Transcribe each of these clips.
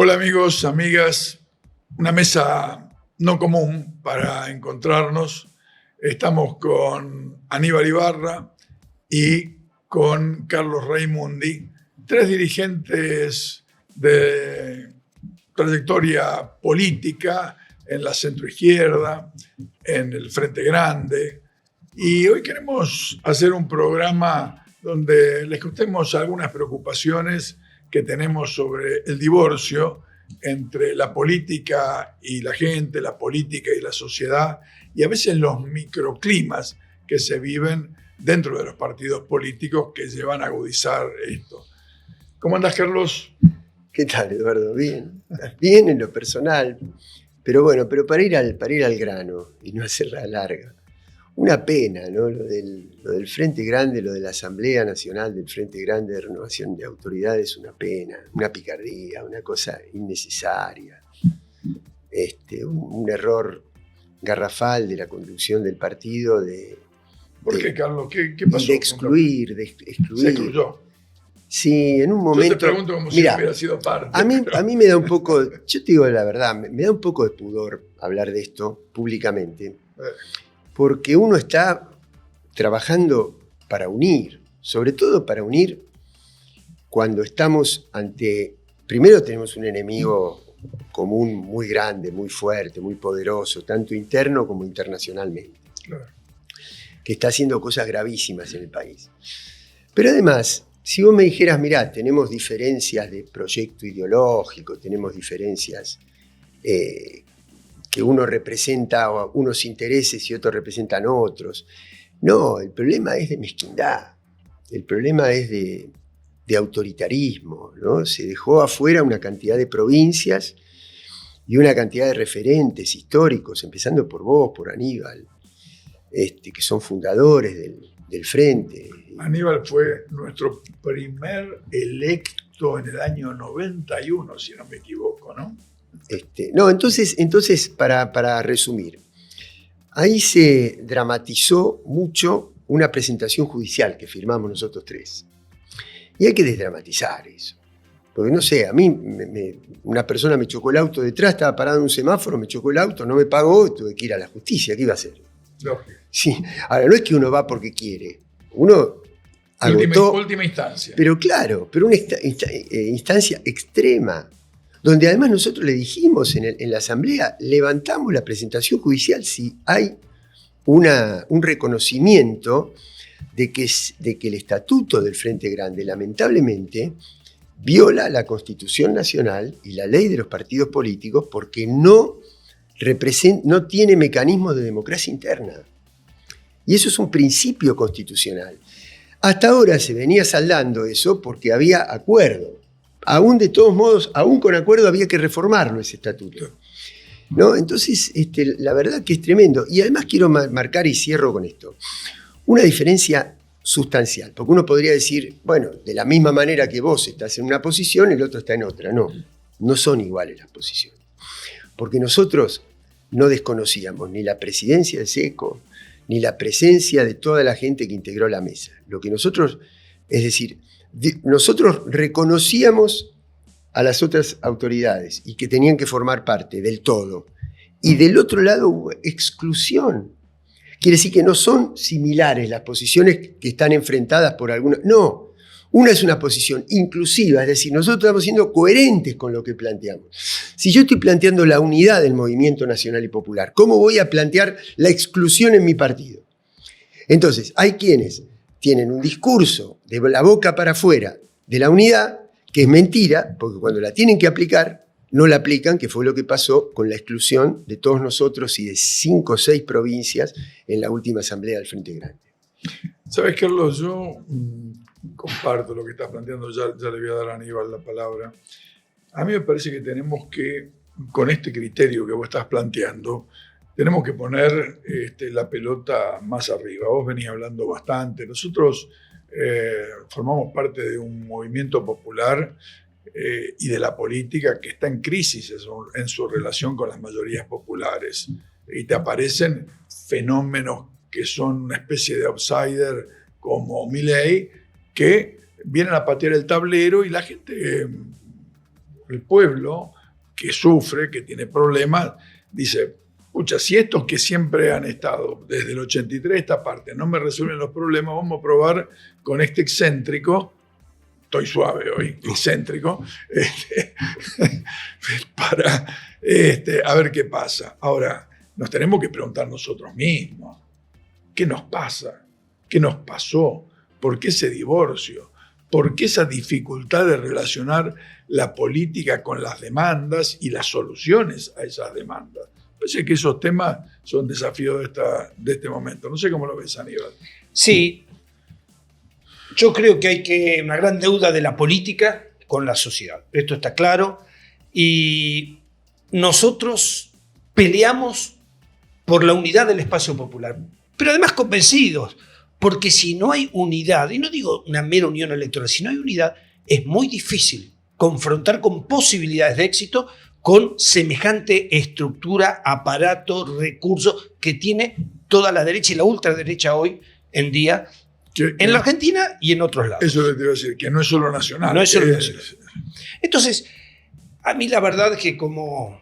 Hola amigos, amigas, una mesa no común para encontrarnos. Estamos con Aníbal Ibarra y con Carlos Raimundi, tres dirigentes de trayectoria política en la centroizquierda, en el Frente Grande. Y hoy queremos hacer un programa donde les contemos algunas preocupaciones que tenemos sobre el divorcio entre la política y la gente, la política y la sociedad, y a veces los microclimas que se viven dentro de los partidos políticos que llevan a agudizar esto. ¿Cómo andás, Carlos? ¿Qué tal, Eduardo? Bien. Bien en lo personal, pero bueno, para ir al grano y no hacerla larga. Una pena, ¿no? Lo del Frente Grande, lo de la Asamblea Nacional del Frente Grande de Renovación de Autoridades, una pena, una picardía, una cosa innecesaria. Un error garrafal de la conducción del partido ¿Por qué, Carlos? ¿Qué pasó? De excluir. ¿Se excluyó? Sí, en un momento... Yo te pregunto como si hubiera sido parte. A mí me da un poco, yo te digo la verdad, me da un poco de pudor hablar de esto públicamente, porque uno está trabajando para unir, sobre todo para unir cuando estamos primero tenemos un enemigo común muy grande, muy fuerte, muy poderoso, tanto interno como internacionalmente, Claro. que está haciendo cosas gravísimas en el país. Pero además, si vos me dijeras, mirá, tenemos diferencias de proyecto ideológico, tenemos diferencias que uno representa unos intereses y otros representan otros. No, el problema es de mezquindad, el problema es de autoritarismo, ¿no? Se dejó afuera una cantidad de provincias y una cantidad de referentes históricos, empezando por vos, por Aníbal, que son fundadores del Frente. Aníbal fue nuestro primer electo en el año 91, si no me equivoco, ¿no? Entonces para resumir, ahí se dramatizó mucho una presentación judicial que firmamos nosotros tres. Y hay que desdramatizar eso. Porque no sé, a mí una persona me chocó el auto detrás, estaba parado en un semáforo, me chocó el auto, no me pagó, tuve que ir a la justicia. ¿Qué iba a hacer? Lógico. Sí. Ahora, no es que uno va porque quiere. Uno agotó. Última instancia. Pero claro, una instancia extrema, donde además nosotros le dijimos en la asamblea, levantamos la presentación judicial si hay un reconocimiento de que el estatuto del Frente Grande lamentablemente viola la Constitución Nacional y la ley de los partidos políticos porque no tiene mecanismos de democracia interna. Y eso es un principio constitucional. Hasta ahora se venía saldando eso porque había acuerdo. Aún de todos modos, aún con acuerdo había que reformarlo ese estatuto, ¿no? Entonces, la verdad que es tremendo. Y además quiero marcar, y cierro con esto, una diferencia sustancial. Porque uno podría decir, bueno, de la misma manera que vos estás en una posición, el otro está en otra. No son iguales las posiciones. Porque nosotros no desconocíamos ni la presidencia de SECO, ni la presencia de toda la gente que integró la mesa. Lo que nosotros reconocíamos a las otras autoridades y que tenían que formar parte del todo. Y del otro lado hubo exclusión. Quiere decir que no son similares las posiciones que están enfrentadas por alguna. No, una es una posición inclusiva, es decir, nosotros estamos siendo coherentes con lo que planteamos. Si yo estoy planteando la unidad del movimiento nacional y popular, ¿cómo voy a plantear la exclusión en mi partido? Entonces, hay quienes tienen un discurso de la boca para afuera de la unidad, que es mentira, porque cuando la tienen que aplicar, no la aplican, que fue lo que pasó con la exclusión de todos nosotros y de 5 o 6 provincias en la última asamblea del Frente Grande. ¿Sabes, Carlos? Yo comparto lo que estás planteando, ya le voy a dar a Aníbal la palabra. A mí me parece que tenemos que, con este criterio que vos estás planteando, tenemos que poner la pelota más arriba. Vos venís hablando bastante. Nosotros formamos parte de un movimiento popular y de la política que está en crisis en su relación con las mayorías populares. Y te aparecen fenómenos que son una especie de outsider como Milei, que vienen a patear el tablero y la gente el pueblo que sufre, que tiene problemas, dice, pucha, si estos que siempre han estado desde el 83 esta parte no me resuelven los problemas, vamos a probar con este excéntrico, estoy suave hoy, excéntrico, para a ver qué pasa. Ahora, nos tenemos que preguntar nosotros mismos, ¿qué nos pasa? ¿Qué nos pasó? ¿Por qué ese divorcio? ¿Por qué esa dificultad de relacionar la política con las demandas y las soluciones a esas demandas? Parece que esos temas son desafíos de este momento. No sé cómo lo ves, Aníbal. Sí, yo creo que hay una gran deuda de la política con la sociedad. Esto está claro. Y nosotros peleamos por la unidad del espacio popular, pero además convencidos, porque si no hay unidad, y no digo una mera unión electoral, si no hay unidad, es muy difícil confrontar con posibilidades de éxito con semejante estructura, aparato, recursos que tiene toda la derecha y la ultraderecha hoy en día en la Argentina y en otros lados. Eso te iba a decir, que no es solo nacional. No es solo nacional. Entonces, a mí la verdad es que, como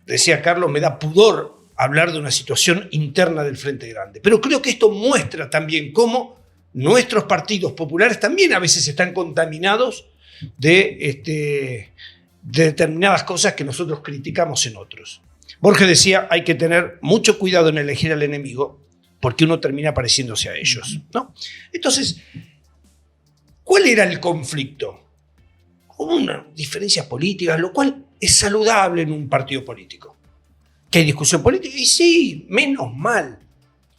decía Carlos, me da pudor hablar de una situación interna del Frente Grande. Pero creo que esto muestra también cómo nuestros partidos populares también a veces están contaminados de determinadas cosas que nosotros criticamos en otros. Borges decía, hay que tener mucho cuidado en elegir al enemigo porque uno termina pareciéndose a ellos, ¿no? Entonces, ¿cuál era el conflicto? Hubo una diferencia política, lo cual es saludable en un partido político. ¿Que hay discusión política? Y sí, menos mal.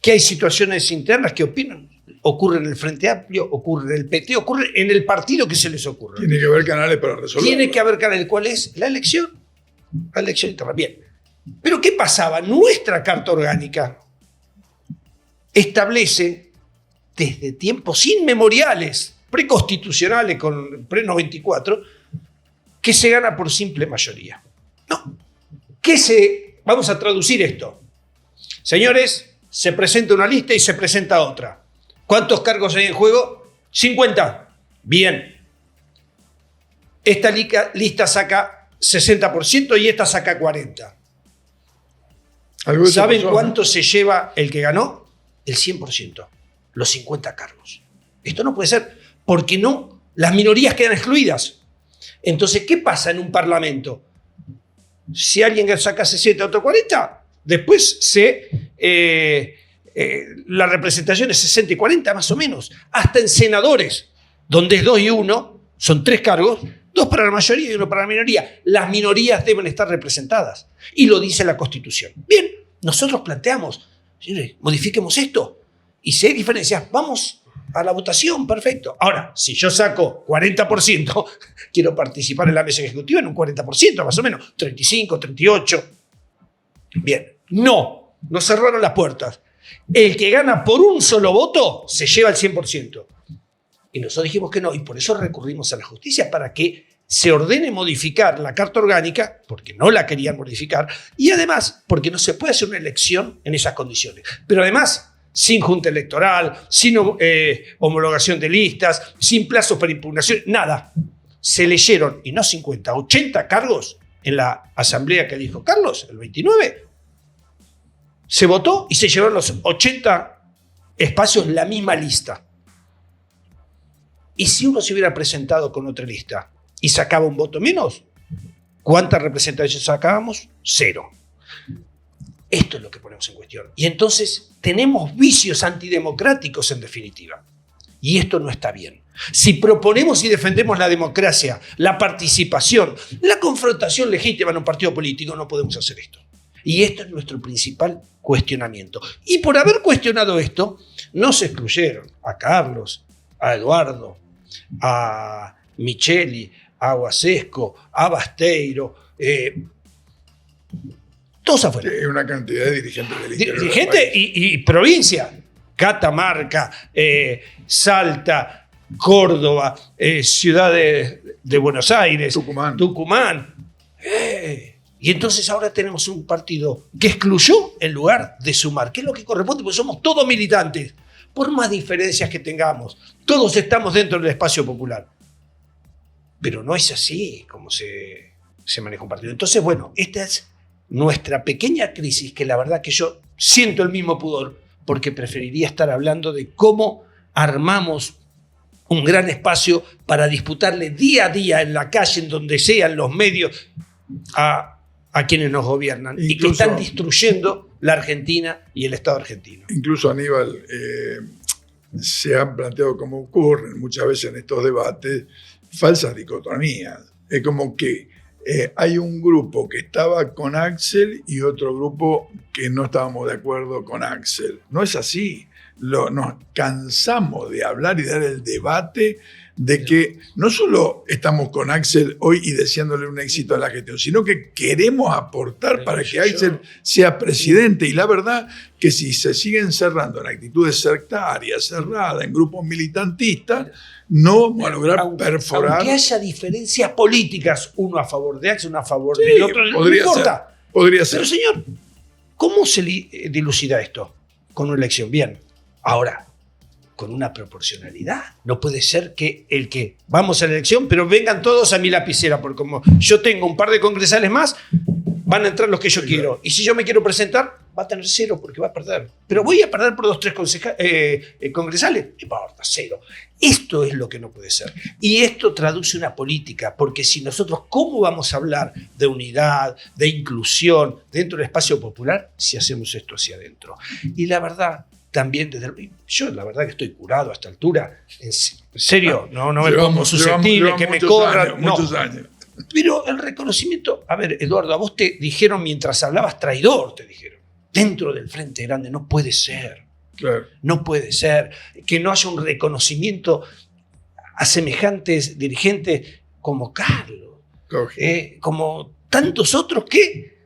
Que hay situaciones internas que opinan. Ocurre en el Frente Amplio, ocurre en el PT, ocurre en el partido que se les ocurre. Tiene que haber canales para resolverlo. Tiene que haber canales. ¿Cuál es? La elección. La elección interna. Bien. Pero ¿qué pasaba? Nuestra Carta Orgánica establece desde tiempos inmemoriales, preconstitucionales con pre-94, que se gana por simple mayoría. No. Vamos a traducir esto. Señores, se presenta una lista y se presenta otra. ¿Cuántos cargos hay en juego? 50. Bien. Esta lista saca 60% y esta saca 40%. ¿Saben cuánto se lleva el que ganó? El 100%. Los 50 cargos. Esto no puede ser, porque no, las minorías quedan excluidas. Entonces, ¿qué pasa en un parlamento? Si alguien saca 60, otro 40, después la representación es 60 y 40 más o menos. Hasta en senadores, donde es 2 y 1, son 3 cargos, 2 para la mayoría y 1 para la minoría. Las minorías deben estar representadas. Y lo dice la Constitución. Bien, nosotros planteamos, señores, modifiquemos esto. Y si hay diferencias, vamos a la votación, perfecto. Ahora, si yo saco 40%, quiero participar en la mesa ejecutiva en un 40%, más o menos, 35, 38. Bien, no cerraron las puertas. El que gana por un solo voto se lleva el 100%. Y nosotros dijimos que no, y por eso recurrimos a la justicia para que se ordene modificar la Carta Orgánica, porque no la querían modificar, y además porque no se puede hacer una elección en esas condiciones. Pero además, sin junta electoral, sin homologación de listas, sin plazos para impugnación, nada. Se leyeron, y no 50, 80 cargos en la asamblea que dijo Carlos, el 29. Se votó y se llevaron los 80 espacios la misma lista. Y si uno se hubiera presentado con otra lista y sacaba un voto menos, ¿cuántas representaciones sacábamos? 0. Esto es lo que ponemos en cuestión. Y entonces tenemos vicios antidemocráticos en definitiva. Y esto no está bien. Si proponemos y defendemos la democracia, la participación, la confrontación legítima en un partido político, no podemos hacer esto. Y esto es nuestro principal cuestionamiento. Y por haber cuestionado esto, no se excluyeron a Carlos, a Eduardo, a Micheli, a Guasesco, a Basteiro, todos afuera. Hay una cantidad de dirigentes del interior. Dirigentes y provincia. Catamarca, Salta, Córdoba, Ciudad de Buenos Aires, Tucumán. Y entonces ahora tenemos un partido que excluyó en lugar de sumar, que es lo que corresponde, porque somos todos militantes. Por más diferencias que tengamos, todos estamos dentro del espacio popular. Pero no es así como se se maneja un partido. Entonces, bueno, esta es nuestra pequeña crisis, que la verdad que yo siento el mismo pudor, porque preferiría estar hablando de cómo armamos un gran espacio para disputarle día a día en la calle, en donde sean los medios, a quienes nos gobiernan y que están destruyendo la Argentina y el Estado argentino. Incluso, Aníbal, se han planteado, como ocurren muchas veces en estos debates, falsas dicotomías. Es como que hay un grupo que estaba con Axel y otro grupo que no estábamos de acuerdo con Axel. No es así. Nos cansamos de hablar y dar el debate de que no solo estamos con Axel hoy y deseándole un éxito a la gestión, sino que queremos aportar para que Axel sea presidente. Y la verdad que si se siguen cerrando en actitudes sectarias, cerradas, en grupos militantistas, no vamos a lograr perforar. Aunque haya diferencias políticas, uno a favor de Axel, uno a favor del otro, no importa. Podría ser. Pero, señor, ¿cómo se dilucida esto? Con una elección. Bien. Ahora, con una proporcionalidad. No puede ser que el que vamos a la elección, pero vengan todos a mi lapicera, porque como yo tengo un par de congresales más, van a entrar los que yo quiero. Y si yo me quiero presentar, va a tener 0 porque va a perder. Pero voy a perder por 2 o 3 congresales. No importa, 0. Esto es lo que no puede ser. Y esto traduce una política, porque si nosotros, ¿cómo vamos a hablar de unidad, de inclusión dentro del espacio popular si hacemos esto hacia adentro? Y la verdad, también yo la verdad que estoy curado a esta altura. En serio, no me pongo susceptible, que me corran. Muchos años. Pero el reconocimiento, a ver, Eduardo, a vos te dijeron mientras hablabas traidor, te dijeron. Dentro del Frente Grande no puede ser. Claro. No puede ser que no haya un reconocimiento a semejantes dirigentes como Carlos, como tantos otros que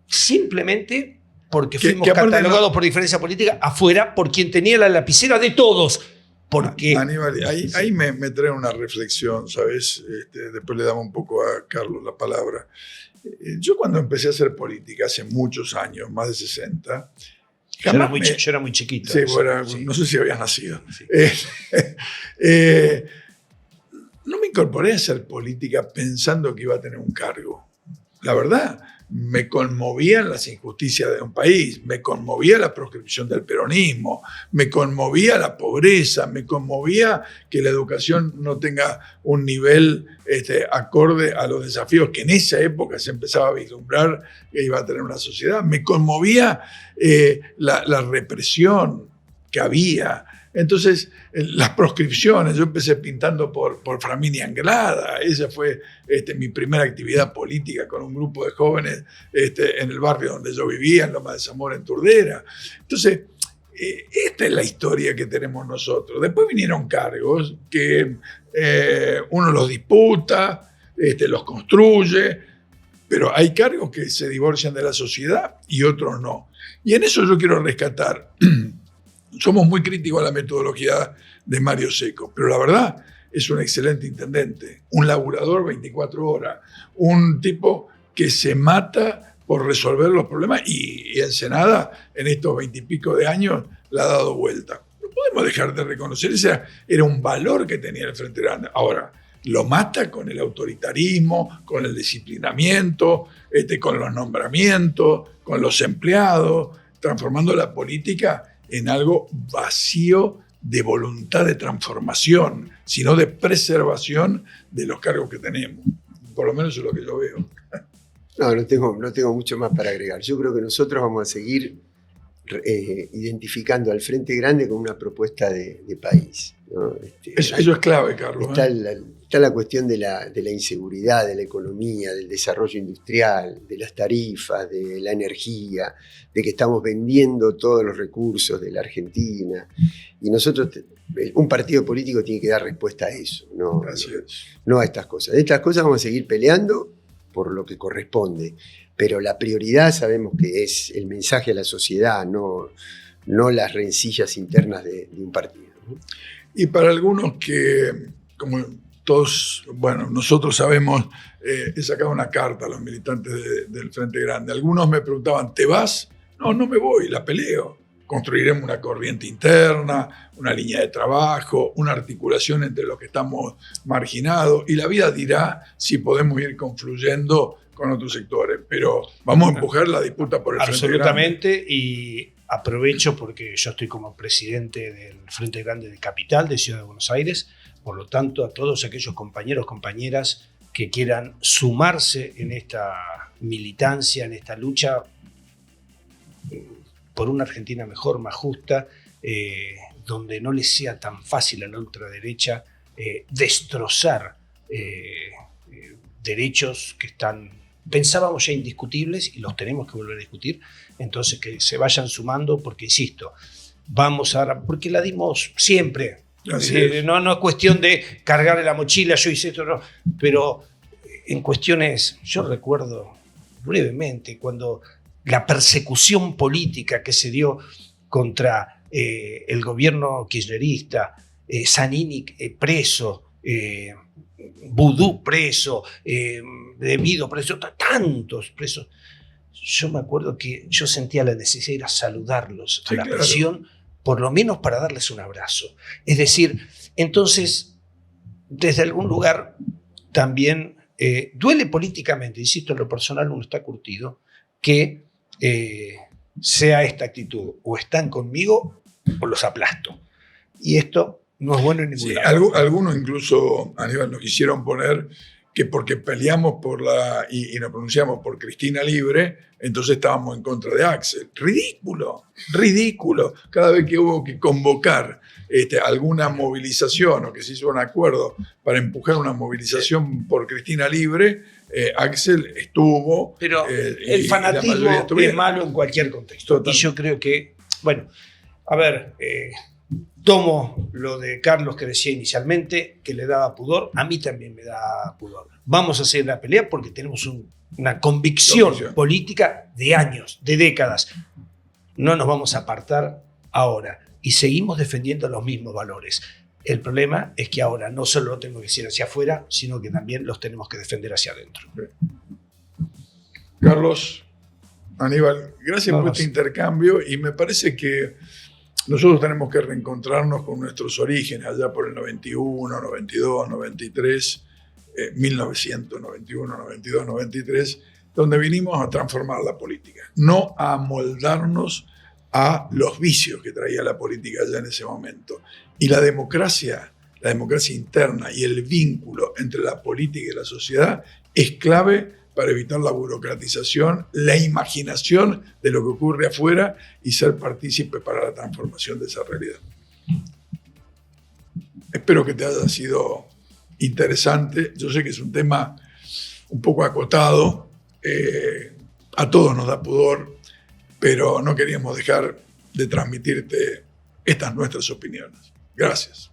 simplemente porque fuimos catalogados por diferencia política afuera por quien tenía la lapicera de todos. Porque Aníbal, ahí me trae una reflexión, ¿sabes? Después le damos un poco a Carlos la palabra. Yo cuando empecé a hacer política hace muchos años, más de 60, yo era muy chiquito. Sí, sí. No sé si habías nacido. Sí. No me incorporé a hacer política pensando que iba a tener un cargo. La verdad, me conmovían las injusticias de un país, me conmovía la proscripción del peronismo, me conmovía la pobreza, me conmovía que la educación no tenga un nivel acorde a los desafíos que en esa época se empezaba a vislumbrar que iba a tener una sociedad, me conmovía la represión que había. Entonces, las proscripciones, yo empecé pintando por Flaminia Anglada, esa fue mi primera actividad política con un grupo de jóvenes en el barrio donde yo vivía, en Loma de Zamora, en Turdera. Entonces, esta es la historia que tenemos nosotros. Después vinieron cargos que uno los disputa, los construye, pero hay cargos que se divorcian de la sociedad y otros no. Y en eso yo quiero rescatar. Somos muy críticos a la metodología de Mario Secco, pero la verdad es un excelente intendente, un laburador 24 horas, un tipo que se mata por resolver los problemas y Ensenada en estos 20 y pico de años la ha dado vuelta. No podemos dejar de reconocer, ese era un valor que tenía el Frente Grande. Ahora, lo mata con el autoritarismo, con el disciplinamiento, con los nombramientos, con los empleados, transformando la política en algo vacío de voluntad de transformación, sino de preservación de los cargos que tenemos. Por lo menos eso es lo que yo veo. No tengo mucho más para agregar. Yo creo que nosotros vamos a seguir identificando al Frente Grande con una propuesta de país, ¿no? Eso es clave, Carlos. Está la cuestión de la inseguridad, de la economía, del desarrollo industrial, de las tarifas, de la energía, de que estamos vendiendo todos los recursos de la Argentina. Y nosotros, un partido político tiene que dar respuesta a eso, no a estas cosas. De estas cosas vamos a seguir peleando por lo que corresponde, pero la prioridad sabemos que es el mensaje a la sociedad, no las rencillas internas de un partido, ¿no? Y para algunos que, como todos, bueno, nosotros sabemos, he sacado una carta a los militantes del Frente Grande. Algunos me preguntaban, ¿te vas? No me voy, la peleo. construiremos una corriente interna, una línea de trabajo, una articulación entre los que estamos marginados, y la vida dirá si podemos ir confluyendo con otros sectores, pero vamos a empujar la disputa por el Frente Grande. Absolutamente, y aprovecho porque yo estoy como presidente del Frente Grande de Capital, de Ciudad de Buenos Aires, por lo tanto a todos aquellos compañeros, compañeras que quieran sumarse en esta militancia, en esta lucha por una Argentina mejor, más justa, donde no les sea tan fácil a la ultraderecha destrozar derechos que están, pensábamos ya indiscutibles y los tenemos que volver a discutir, entonces que se vayan sumando porque, insisto, vamos a, porque la dimos siempre. No es cuestión de cargarle la mochila, yo hice esto, no, pero en cuestiones, yo recuerdo brevemente cuando la persecución política que se dio contra el gobierno kirchnerista, Zanini preso, Vudú preso, Devido preso, tantos presos. Yo me acuerdo que yo sentía la necesidad de ir a saludarlos a la prisión, por lo menos para darles un abrazo. Es decir, entonces, desde algún lugar también duele políticamente, insisto, en lo personal uno está curtido, que sea esta actitud, o están conmigo o los aplasto. Y esto no es bueno en ningún lado. Algunos incluso, Aníbal, nos quisieron poner que porque peleamos por y nos pronunciamos por Cristina Libre, entonces estábamos en contra de Axel. Ridículo, ridículo. Cada vez que hubo que convocar alguna movilización o que se hizo un acuerdo para empujar una movilización por Cristina Libre, Axel estuvo. Pero el fanatismo es malo en cualquier contexto. Totalmente. Y yo creo que, bueno, a ver, tomo lo de Carlos que decía inicialmente, que le daba pudor, a mí también me da pudor. Vamos a hacer la pelea porque tenemos una convicción política de años, de décadas. No nos vamos a apartar ahora y seguimos defendiendo los mismos valores. El problema es que ahora no solo lo tenemos que decir hacia afuera, sino que también los tenemos que defender hacia adentro. Carlos, Aníbal, gracias por este intercambio, y me parece que nosotros tenemos que reencontrarnos con nuestros orígenes allá por el 91, 92, 93, 1991, 92, 93, donde vinimos a transformar la política, no a amoldarnos a los vicios que traía la política allá en ese momento. Y la democracia interna y el vínculo entre la política y la sociedad es clave para evitar la burocratización, la imaginación de lo que ocurre afuera y ser partícipe para la transformación de esa realidad. Espero que te haya sido interesante. Yo sé que es un tema un poco acotado, a todos nos da pudor, pero no queríamos dejar de transmitirte estas nuestras opiniones. Gracias.